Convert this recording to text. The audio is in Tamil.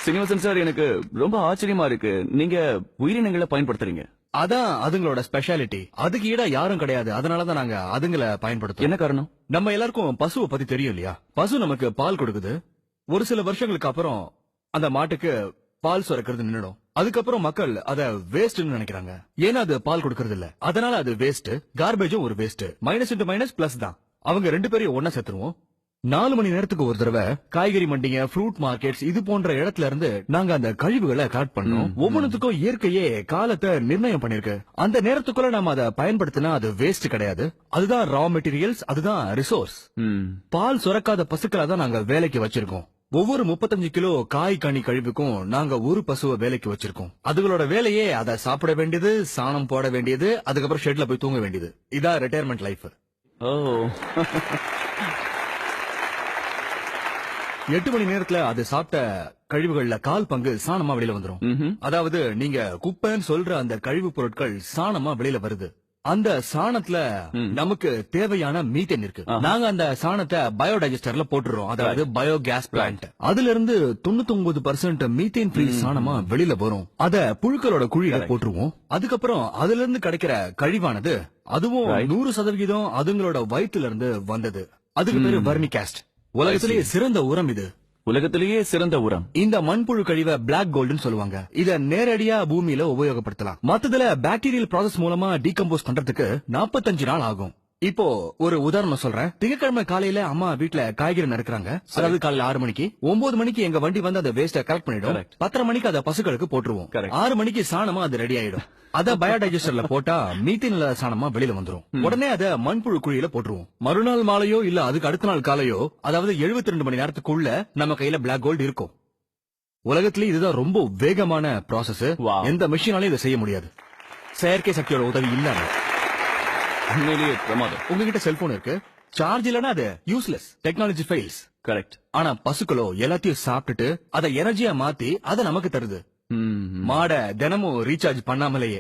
சீனிவாசன் சார், எனக்கு ரொம்ப ஆச்சரியமா இருக்கு. நீங்க உயிரினங்களை பயன்படுத்துறீங்க. அதான் அதுங்களோட ஸ்பெஷாலிட்டி. அதுக்கு ஈடா யாரும் கிடையாது. அதனாலதான் நாங்க அதுங்களை பயன்படுத்துறோம். என்ன காரணம்? நம்ம எல்லாருக்கும் பசுவை பத்தி தெரியும் இல்லையா? பசு நமக்கு பால் கொடுக்குது. ஒரு சில வருஷங்களுக்கு அப்புறம் அந்த மாட்டுக்கு பால் சுரக்கிறது நின்னுடும். அதுக்கப்புறம் மக்கள் அத வேஸ்ட்னு நினைக்கிறாங்க. ஏன்னா அது பால் கொடுக்கறது இல்ல. அதனால அது வேஸ்ட். கார்பேஜும் ஒரு waste. Minus into minus plus தான். அவங்க ரெண்டு பேரையும் ஒன்னா சேர்த்துருவோம். 4 மணி நேரத்துக்கு ஒரு தடவை காய்கறி மண்டிங்க, ஃப்ரூட் மார்க்கெட்ஸ் இது போன்ற இடத்துல இருந்து நாங்க அந்த கழிவுகளை கலெக்ட் பண்ணோம். ஒவ்வொன்றுத்துக்கும் இயற்கையே காலத்தை நிர்ணயம் பண்ணிருக்கு. அந்த நேரத்துக்குள்ள நாம அதை பயன்படுத்தினா அது வேஸ்ட் கிடையாது. அதுதான் ரா மெட்டீரியல்ஸ், அதுதான் ரிசோர்ஸ். பால் சுரக்காத பசுக்களை தான் நாங்க வேலைக்கு வச்சிருக்கோம். ஒவ்வொரு 35 கிலோ காய் கனி கழிவுக்கும் நாங்க ஒரு பசுவை வேலைக்கு வச்சிருக்கோம். அதுகளோட வேலையே அதை சாப்பிட வேண்டியது, சாணம் போட வேண்டியது, அதுக்கப்புறம் ஷெட்ல போய் தூங்க வேண்டியது. இதான் ரிட்டையர்மெண்ட் லைஃப். ஓ 8 மணி நேரத்துல அது சாப்பிட்ட கழிவுகள்ல 1/4 பங்கு சாணமா வெளியில வந்துரும். அதாவது நீங்க குப்பைன்னு சொல்ற அந்த கழிவு பொருட்கள் சாணமா வெளியில வருது. அந்த சாணத்துல நமக்கு தேவையான மீத்தேன் இருக்கு. நாங்க அந்த சாணத்தை பயோடைஜஸ்டர்ல போட்டுறோம். அதாவது பயோகேஸ் பிளான்ட். அதுல இருந்து 99% மீத்தேன் ஃப்ரீ சாணமா வெளியில வரும். அத புழுக்களோட குழியில போட்டுருவோம். அதுக்கப்புறம் அதுல இருந்து கிடைக்கிற கழிவானது அதுவும் 100% அதுங்களோட வயிற்றுல இருந்து வந்தது. அதுக்கு பேரு வர்மிகாஸ்ட். உலகத்திலேயே சிறந்த உரம் இது. உலகத்திலேயே சிறந்த உரம். இந்த மண்புழு கழிவை பிளாக் கோல்டுன்னு சொல்லுவாங்க. இத நேரடியா பூமியில உபயோகப்படுத்தலாம். மத்ததுல பாக்டீரியல் ப்ராசஸ் மூலமா டீகம்போஸ் பண்றதுக்கு 45 நாள் ஆகும். இப்போ ஒரு உதாரணம் சொல்றேன். திங்கட்கிழமை காலையில அம்மா வீட்ல காய்கறி நறுக்குறாங்க. அதாவது காலையில 6 மணிக்கு. 9 மணிக்கு எங்க வண்டி வந்து அந்த வேஸ்ட கலெக்ட் பண்ணிடும். 10:30 மணிக்கு அதை பசுக்களுக்கு போட்டுருவோம். 6 மணிக்கு சாணமா அது ரெடி ஆயிடும். அத பயோடைஜஸ்டர்ல போட்டா மீத்தேன் இல்லாத சாணமா வெளியில வந்துரும். உடனே அத மண்புழு குழியில போட்டுருவோம். மறுநாள் மாலையோ இல்ல அதுக்கு அடுத்த நாள் காலையோ, அதாவது 72 மணி நேரத்துக்குள்ள நம்ம கையில பிளாக் கோல்டு இருக்கும். உலகத்திலேயே இதுதான் ரொம்ப வேகமான ப்ராசஸ். எந்த மெஷினாலையும் இதை செய்ய முடியாது, செயற்கை சக்தியோட உதவி இல்லாம. உண்மையிலேயே பிரமாதம். உங்ககிட்ட செல்போன் இருக்கு, சார்ஜ் இல்லனா அது யூஸ்லெஸ். Technology fails. கரெக்ட். ஆனா பசுக்களோ எல்லாத்தையும் சாப்பிட்டுட்டு அதை எனர்ஜியா மாத்தி அதை நமக்கு தருது. மாட தினமும் ரீசார்ஜ் பண்ணாமலேயே.